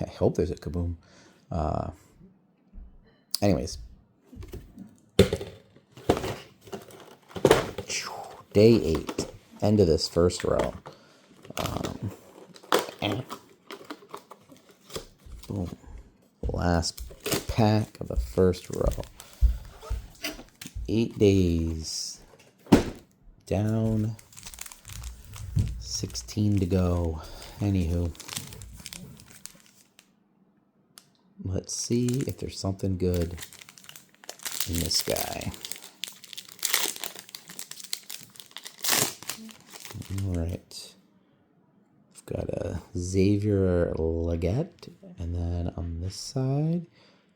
I hope there's a Kaboom. Anyways. Day 8. End of this first row. Boom. Last pack of the first row. 8 days. Down. 16 to go. Anywho. Let's see if there's something good in this guy. Alright. I've got a Xavier Leggett. And then on this side,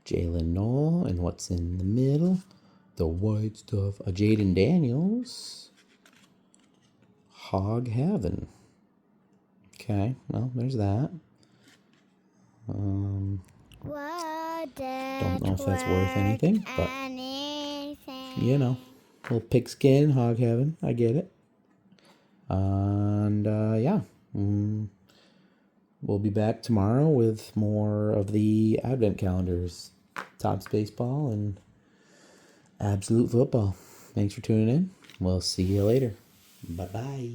Jalen Knoll. And what's in the middle? The white stuff. A Jaden Daniels. Hog Heaven. Okay, well, there's that. Don't know if that's worth anything, but you know, little pigskin, Hog Heaven. I get it. And yeah, we'll be back tomorrow with more of the advent calendars, Topps Baseball and Absolute Football. Thanks for tuning in. We'll see you later. Bye-bye.